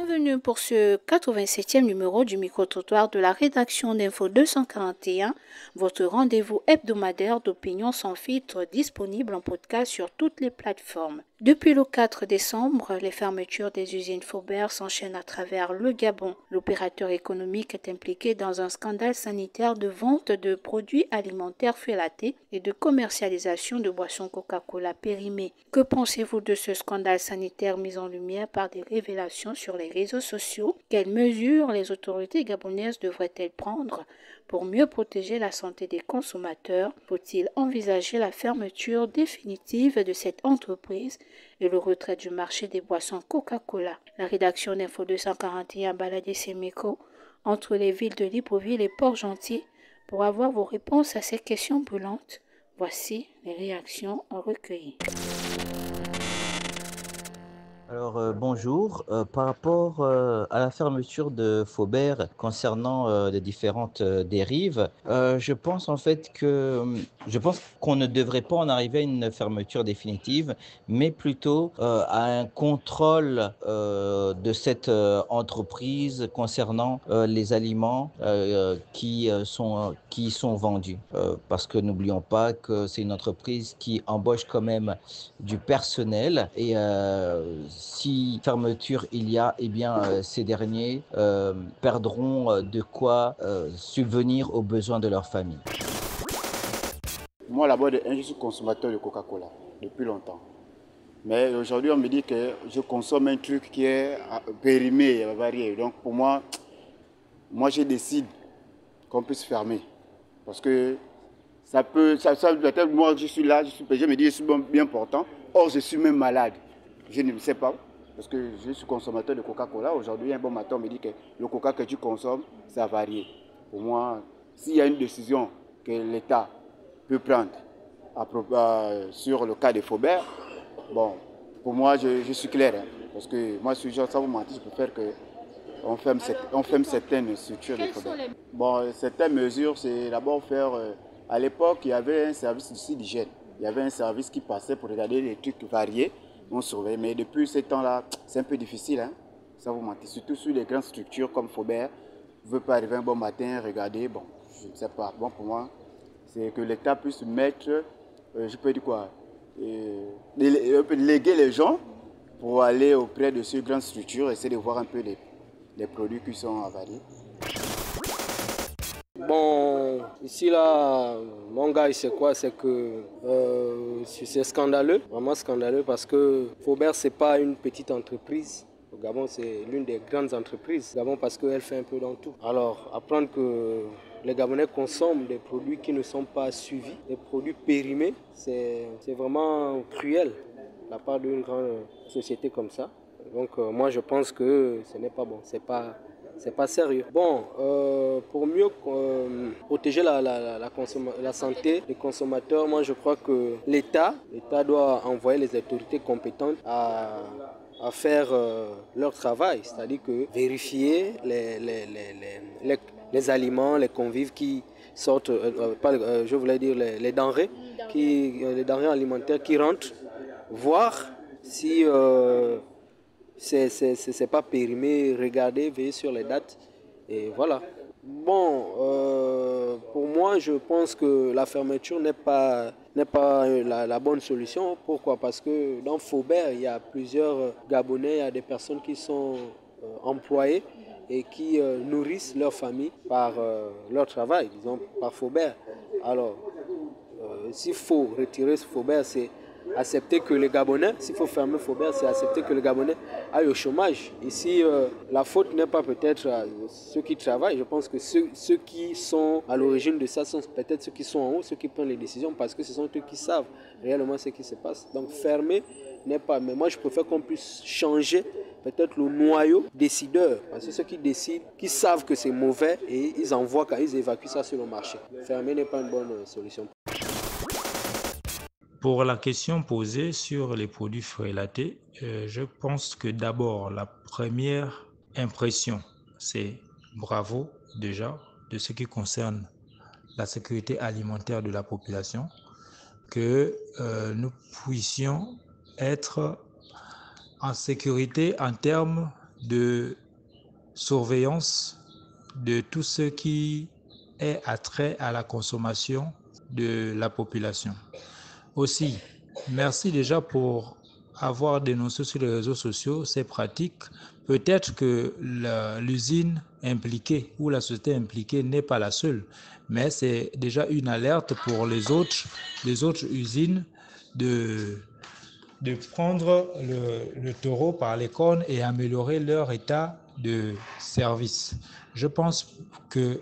Bienvenue pour ce 87e numéro du micro-trottoir de la rédaction d'Info 241, votre rendez-vous hebdomadaire d'opinion sans filtre disponible en podcast sur toutes les plateformes. Depuis le 4 décembre, les fermetures des usines Faubert s'enchaînent à travers le Gabon. L'opérateur économique est impliqué dans un scandale sanitaire de vente de produits alimentaires felatés et de commercialisation de boissons Coca-Cola périmées. Que pensez-vous de ce scandale sanitaire mis en lumière par des révélations sur les réseaux sociaux? Quelles mesures les autorités gabonaises devraient-elles prendre pour mieux protéger la santé des consommateurs? Faut-il envisager la fermeture définitive de cette entreprise et le retrait du marché des boissons Coca-Cola? La rédaction d'Info 241 a baladé ses micros entre les villes de Libreville et Port-Gentil pour avoir vos réponses à ces questions brûlantes. Voici les réactions recueillies. Alors bonjour, par rapport à la fermeture de Faubert concernant les différentes dérives, je pense en fait je pense qu'on ne devrait pas en arriver à une fermeture définitive, mais plutôt à un contrôle de cette entreprise concernant les aliments qui sont vendus. Parce que n'oublions pas que c'est une entreprise qui embauche quand même du personnel et si fermeture il y a, eh bien, ces derniers perdront de quoi subvenir aux besoins de leur famille. Moi, là-bas, je suis consommateur de Coca-Cola depuis longtemps. Mais aujourd'hui, on me dit que je consomme un truc qui est périmé, varié. Donc, pour moi, je décide qu'on puisse fermer. Parce que peut-être moi, je suis là, je me dis, je suis bien portant. Or, je suis même malade. Je ne sais pas. Parce que je suis consommateur de Coca-Cola. Aujourd'hui, un bon matin, on me dit que le Coca que tu consommes, ça varie. Pour moi, s'il y a une décision que l'État peut prendre sur le cas de Faubert, bon, pour moi, je suis clair. Hein, parce que moi, je suis genre, sans vous mentir, je préfère qu'on ferme certaines structures de Faubert. Bon, certaines mesures, c'est d'abord faire... à l'époque, il y avait un service ici d'hygiène. Il y avait un service qui passait pour regarder les trucs variés. On surveille, mais depuis ce temps-là, c'est un peu difficile, hein, ça vous mentir. Surtout sur les grandes structures comme Faubert, vous ne pouvez pas arriver un bon matin, regarder, bon, je ne sais pas. Bon, pour moi, c'est que l'État puisse mettre, je peux dire quoi, léguer les gens pour aller auprès de ces grandes structures, essayer de voir un peu les produits qui sont avariés. Bon, ici là, mon gars, c'est quoi? C'est que c'est scandaleux, vraiment scandaleux, parce que Faubert, c'est pas une petite entreprise. Au Gabon, c'est l'une des grandes entreprises. Au Gabon, parce qu'elle fait un peu dans tout. Alors, apprendre que les Gabonais consomment des produits qui ne sont pas suivis, des produits périmés, c'est vraiment cruel de la part d'une grande société comme ça. Donc, moi, je pense que ce n'est pas bon, c'est pas sérieux. Bon, pour mieux protéger la santé des consommateurs, moi je crois que l'État doit envoyer les autorités compétentes à faire leur travail, c'est-à-dire que vérifier les aliments, les convives qui sortent, je voulais dire les denrées alimentaires qui rentrent, voir si c'est pas périmé, regarder, veiller sur les dates et voilà. Bon, pour moi, je pense que la fermeture n'est pas la bonne solution. Pourquoi? Parce que dans Faubert, il y a plusieurs Gabonais, il y a des personnes qui sont employées et qui nourrissent leur famille par leur travail, disons par Faubert. Alors, s'il faut retirer ce Faubert, c'est accepter que les Gabonais, s'il faut fermer Faubert, c'est accepter que les Gabonais aillent au chômage. Ici, la faute n'est pas peut-être à ceux qui travaillent. Je pense que ceux qui sont à l'origine de ça sont peut-être ceux qui sont en haut, ceux qui prennent les décisions, parce que ce sont eux qui savent réellement ce qui se passe. Donc fermer n'est pas... Mais moi, je préfère qu'on puisse changer peut-être le noyau décideur. Parce que ceux qui décident, qui savent que c'est mauvais et ils envoient quand ils évacuent ça sur le marché. Fermer n'est pas une bonne solution. Pour la question posée sur les produits frélatés, je pense que d'abord, la première impression, c'est bravo déjà de ce qui concerne la sécurité alimentaire de la population, que nous puissions être en sécurité en termes de surveillance de tout ce qui est attrait à la consommation de la population. Aussi, merci déjà pour avoir dénoncé sur les réseaux sociaux ces pratiques. Peut-être que l'usine impliquée ou la société impliquée n'est pas la seule, mais c'est déjà une alerte pour les autres usines de, de prendre le taureau par les cornes et améliorer leur état de service. Je pense que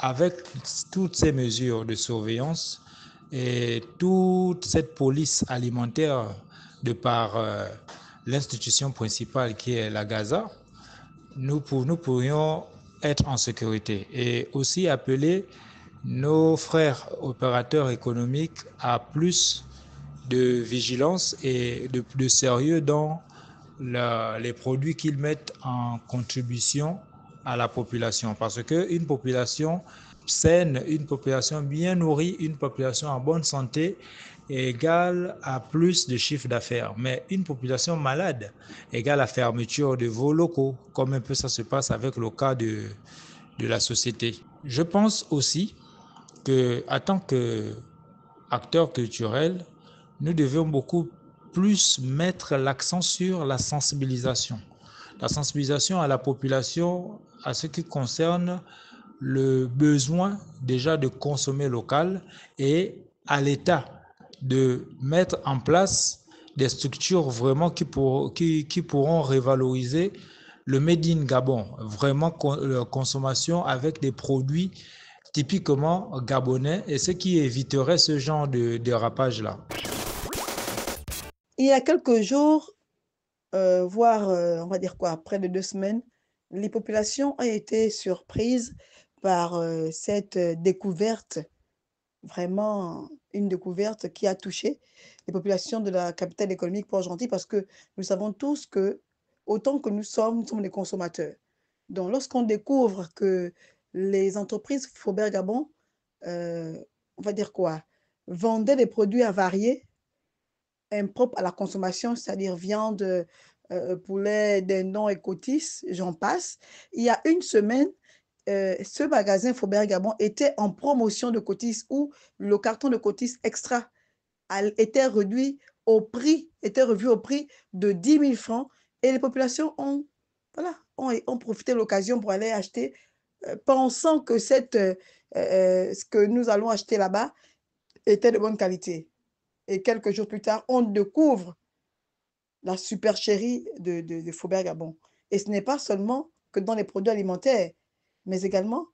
avec toutes ces mesures de surveillance et toute cette police alimentaire de par l'institution principale qui est la Gaza, nous pourrions être en sécurité et aussi appeler nos frères opérateurs économiques à plus de vigilance et de sérieux dans les produits qu'ils mettent en contribution à la population. Parce qu'une population saine, une population bien nourrie, une population en bonne santé est égale à plus de chiffre d'affaires. Mais une population malade égale à fermeture de vos locaux, comme un peu ça se passe avec le cas de la société. Je pense aussi qu'en tant qu'acteur culturel, nous devions beaucoup plus mettre l'accent sur la sensibilisation. La sensibilisation à la population à ce qui concerne le besoin déjà de consommer local et à l'État de mettre en place des structures vraiment qui pourront revaloriser le Made in Gabon, vraiment consommation avec des produits typiquement gabonais et ce qui éviterait ce genre de dérapage-là. Il y a quelques jours, voire on va dire quoi, près de 2 semaines, les populations ont été surprises par cette découverte, vraiment une découverte qui a touché les populations de la capitale économique Port-Gentil parce que nous savons tous que autant que nous sommes des consommateurs. Donc lorsqu'on découvre que les entreprises Faubert Gabon, on va dire quoi, vendaient des produits avariés, impropres à la consommation, c'est-à-dire viande, poulet, dindon et cotis, j'en passe. Il y a une semaine, ce magasin Faubert Gabon était en promotion de cotis où le carton de cotis extra était réduit était revu au prix de 10 000 francs et les populations voilà, ont profité de l'occasion pour aller acheter, pensant que ce que nous allons acheter là-bas était de bonne qualité. Et quelques jours plus tard, on découvre la supercherie de Faubert Gabon. Et ce n'est pas seulement que dans les produits alimentaires, mais également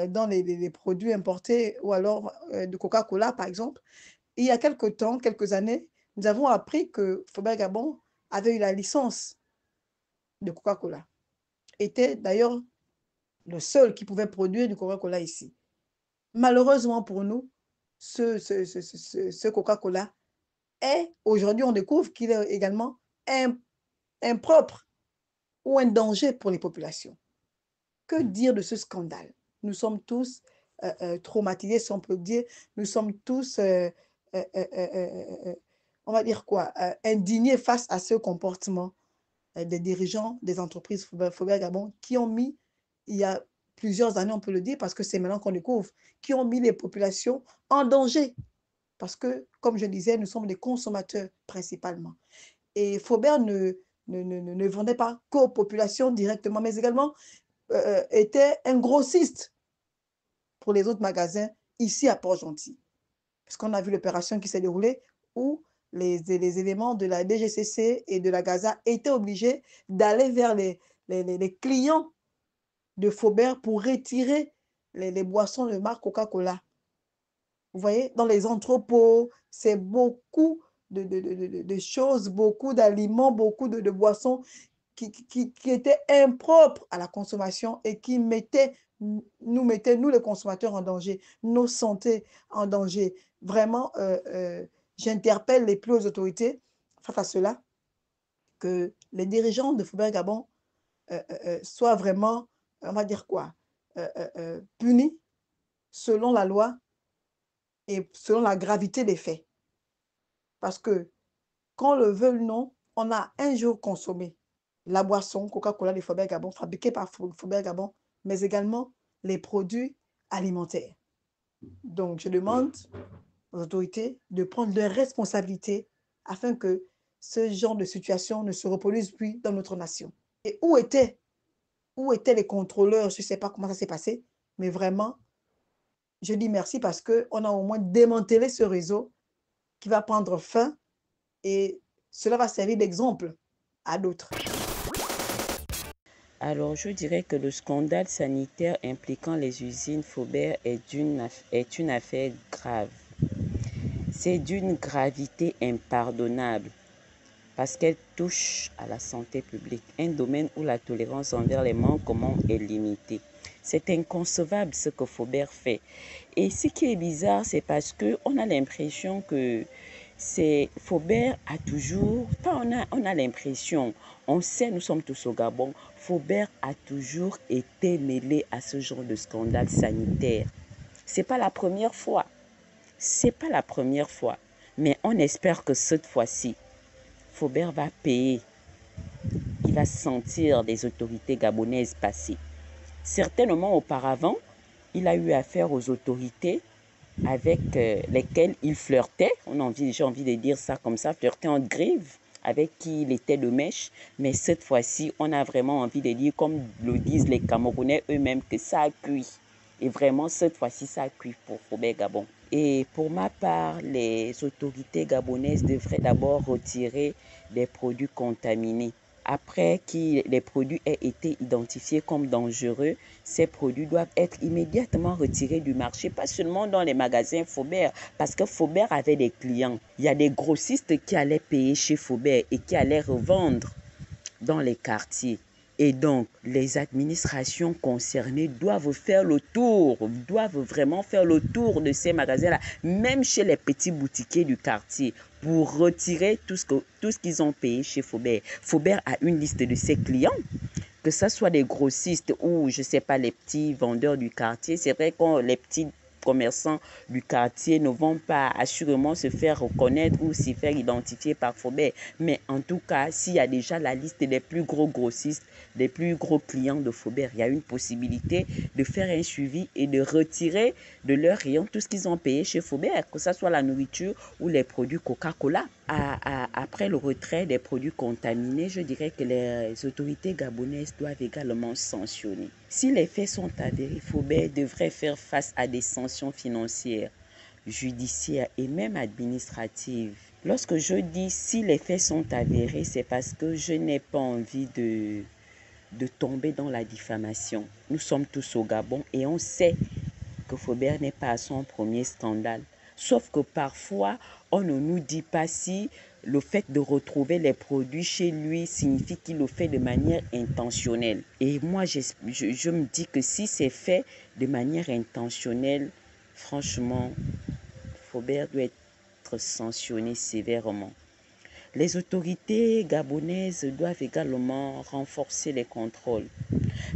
dans les produits importés ou alors de Coca-Cola, par exemple. Il y a quelques temps, quelques années, nous avons appris que Faubert Gabon avait eu la licence de Coca-Cola. Était d'ailleurs le seul qui pouvait produire du Coca-Cola ici. Malheureusement pour nous, ce Coca-Cola est, aujourd'hui, on découvre qu'il est également impropre ou un danger pour les populations. Que dire de ce scandale? Nous sommes tous traumatisés, si on peut dire. Nous sommes tous, on va dire quoi, indignés face à ce comportement des dirigeants des entreprises Faubert Gabon qui ont mis, il y a plusieurs années, on peut le dire, parce que c'est maintenant qu'on découvre, qui ont mis les populations en danger. Parce que, comme je disais, nous sommes des consommateurs principalement. Et Faubert ne vendait pas qu'aux populations directement, mais également était un grossiste pour les autres magasins ici à Port-Gentil. Parce qu'on a vu l'opération qui s'est déroulée où les éléments de la DGCC et de la Gaza étaient obligés d'aller vers les clients de Faubert pour retirer les boissons de marque Coca-Cola. Vous voyez, dans les entrepôts, c'est beaucoup de choses, beaucoup d'aliments, beaucoup de boissons qui étaient impropres à la consommation et qui nous mettaient, nous les consommateurs, en danger, nos santé en danger. Vraiment, j'interpelle les plus hautes autorités face à cela, que les dirigeants de Faubert Gabon soient vraiment, on va dire quoi, punis selon la loi et selon la gravité des faits. Parce que, qu'on le veuille ou non, on a un jour consommé la boisson Coca-Cola de Faubert Gabon, fabriquée par Faubert Gabon, mais également les produits alimentaires. Donc, je demande aux autorités de prendre leurs responsabilités afin que ce genre de situation ne se reproduise plus dans notre nation. Et où étaient les contrôleurs? Je ne sais pas comment ça s'est passé, mais vraiment, je dis merci parce qu'on a au moins démantelé ce réseau qui va prendre fin et cela va servir d'exemple à d'autres. Alors, je dirais que le scandale sanitaire impliquant les usines Faubert est une affaire grave. C'est d'une gravité impardonnable parce qu'elle touche à la santé publique, un domaine où la tolérance envers les manquements est limitée. C'est inconcevable ce que Faubert fait. Et ce qui est bizarre, c'est parce qu'on a l'impression que Faubert a toujours, pas on a l'impression, on sait, nous sommes tous au Gabon, Faubert a toujours été mêlé à ce genre de scandale sanitaire. C'est pas la première fois. C'est pas la première fois. Mais on espère que cette fois-ci, Faubert va payer. Il va sentir les autorités gabonaises passer. Certainement auparavant, il a eu affaire aux autorités avec lesquelles il flirtait. J'ai envie de dire ça comme ça, flirtait en grive, avec qui il était de mèche. Mais cette fois-ci, on a vraiment envie de dire, comme le disent les Camerounais eux-mêmes, que ça a cuit. Et vraiment, cette fois-ci, ça a cuit pour Faubert Gabon. Et pour ma part, les autorités gabonaises devraient d'abord retirer des produits contaminés. Après que les produits aient été identifiés comme dangereux, ces produits doivent être immédiatement retirés du marché, pas seulement dans les magasins Faubert, parce que Faubert avait des clients. Il y a des grossistes qui allaient payer chez Faubert et qui allaient revendre dans les quartiers. Et donc, les administrations concernées doivent faire le tour, doivent vraiment faire le tour de ces magasins-là, même chez les petits boutiquiers du quartier, pour retirer tout ce qu'ils ont payé chez Faubert. Faubert a une liste de ses clients, que ce soit des grossistes ou, je ne sais pas, les petits vendeurs du quartier. C'est vrai que les petits commerçants du quartier ne vont pas assurément se faire reconnaître ou s'y faire identifier par Faubert. Mais en tout cas, s'il y a déjà la liste des plus gros grossistes, des plus gros clients de Faubert, il y a une possibilité de faire un suivi et de retirer de leur rayon tout ce qu'ils ont payé chez Faubert, que ce soit la nourriture ou les produits Coca-Cola. Après le retrait des produits contaminés, je dirais que les autorités gabonaises doivent également sanctionner. Si les faits sont avérés, Faubert devrait faire face à des sanctions financières, judiciaires et même administratives. Lorsque je dis si les faits sont avérés, c'est parce que je n'ai pas envie de tomber dans la diffamation. Nous sommes tous au Gabon et on sait que Faubert n'est pas à son premier scandale. Sauf que parfois, on ne nous dit pas si le fait de retrouver les produits chez lui signifie qu'il le fait de manière intentionnelle. Et moi, je me dis que si c'est fait de manière intentionnelle, franchement, Faubert doit être sanctionné sévèrement. Les autorités gabonaises doivent également renforcer les contrôles.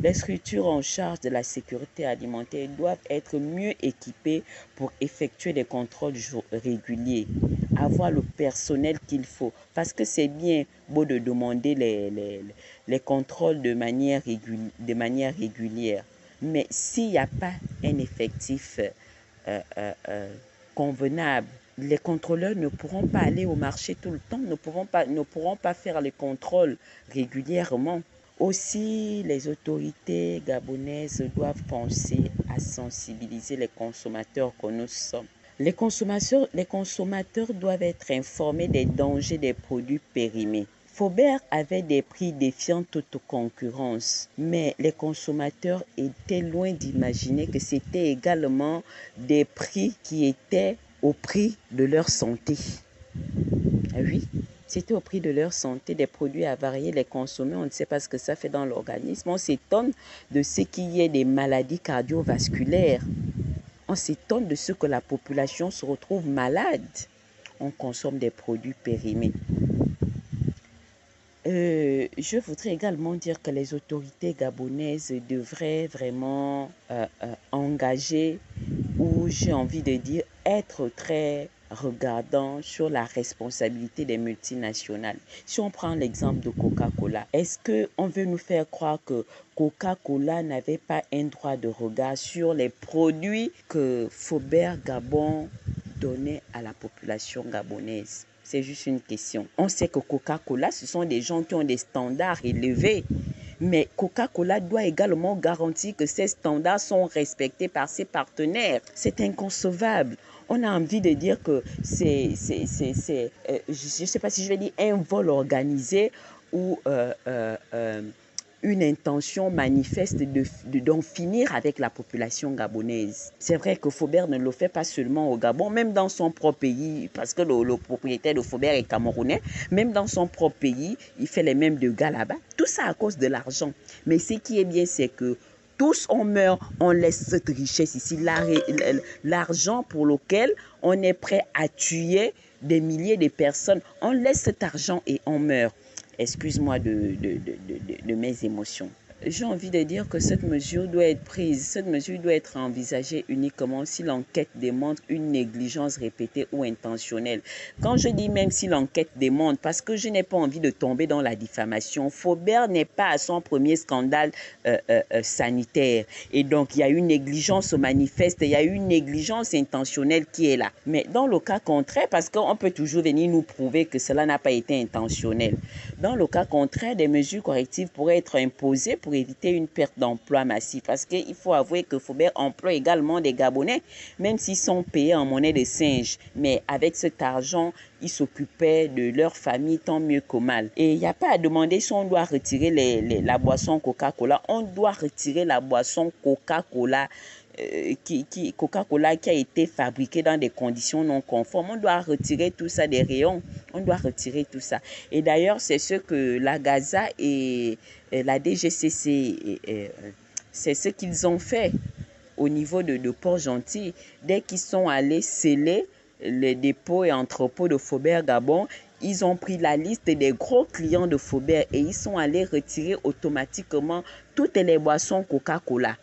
Les structures en charge de la sécurité alimentaire doivent être mieux équipées pour effectuer des contrôles réguliers, avoir le personnel qu'il faut. Parce que c'est bien beau de demander les contrôles de manière régulière. Mais s'il n'y a pas un effectif convenable, les contrôleurs ne pourront pas aller au marché tout le temps, ne pourront pas faire les contrôles régulièrement. Aussi, les autorités gabonaises doivent penser à sensibiliser les consommateurs que nous sommes. Les consommateurs doivent être informés des dangers des produits périmés. Faubert avait des prix défiant toute concurrence, mais les consommateurs étaient loin d'imaginer que c'était également des prix qui étaient au prix de leur santé. Ah oui, c'était au prix de leur santé, des produits avariés, les consommer, on ne sait pas ce que ça fait dans l'organisme. On s'étonne de ce qu'il y ait des maladies cardiovasculaires. On s'étonne de ce que la population se retrouve malade. On consomme des produits périmés. Je voudrais également dire que les autorités gabonaises devraient vraiment engager, ou j'ai envie de dire être très regardant sur la responsabilité des multinationales. Si on prend l'exemple de Coca-Cola, est-ce qu'on veut nous faire croire que Coca-Cola n'avait pas un droit de regard sur les produits que Faubert Gabon donnait à la population gabonaise? C'est juste une question. On sait que Coca-Cola, ce sont des gens qui ont des standards élevés. Mais Coca-Cola doit également garantir que ces standards sont respectés par ses partenaires. C'est inconcevable. On a envie de dire que c'est je ne sais pas si je vais dire un vol organisé ou une intention manifeste d'en finir avec la population gabonaise. C'est vrai que Faubert ne le fait pas seulement au Gabon, même dans son propre pays, parce que le propriétaire de Faubert est camerounais, même dans son propre pays, il fait les mêmes dégâts là-bas. Tout ça à cause de l'argent. Mais ce qui est bien, c'est que tous on meurt, on laisse cette richesse ici, l'argent pour lequel on est prêt à tuer des milliers de personnes, on laisse cet argent et on meurt. Excuse-moi de mes émotions. J'ai envie de dire que cette mesure doit être prise, cette mesure doit être envisagée uniquement si l'enquête démontre une négligence répétée ou intentionnelle. Quand je dis même si l'enquête démontre, parce que je n'ai pas envie de tomber dans la diffamation, Faubert n'est pas à son premier scandale sanitaire. Et donc, il y a une négligence manifeste, il y a une négligence intentionnelle qui est là. Mais dans le cas contraire, parce qu'on peut toujours venir nous prouver que cela n'a pas été intentionnel, dans le cas contraire, des mesures correctives pourraient être imposées pour éviter une perte d'emploi massive. Parce qu'il faut avouer que Faubert emploie également des Gabonais, même s'ils sont payés en monnaie de singe. Mais avec cet argent, ils s'occupaient de leur famille tant mieux que mal. Et il n'y a pas à demander si on doit retirer la boisson Coca-Cola. On doit retirer la boisson Coca-Cola. Coca-Cola qui a été fabriqué dans des conditions non conformes. On doit retirer tout ça des rayons. On doit retirer tout ça. Et d'ailleurs, c'est ce que la Gaza et la DGCC, c'est ce qu'ils ont fait au niveau de Port-Gentil. Dès qu'ils sont allés sceller les dépôts et entrepôts de Faubert Gabon, ils ont pris la liste des gros clients de Faubert et ils sont allés retirer automatiquement toutes les boissons Coca-Cola.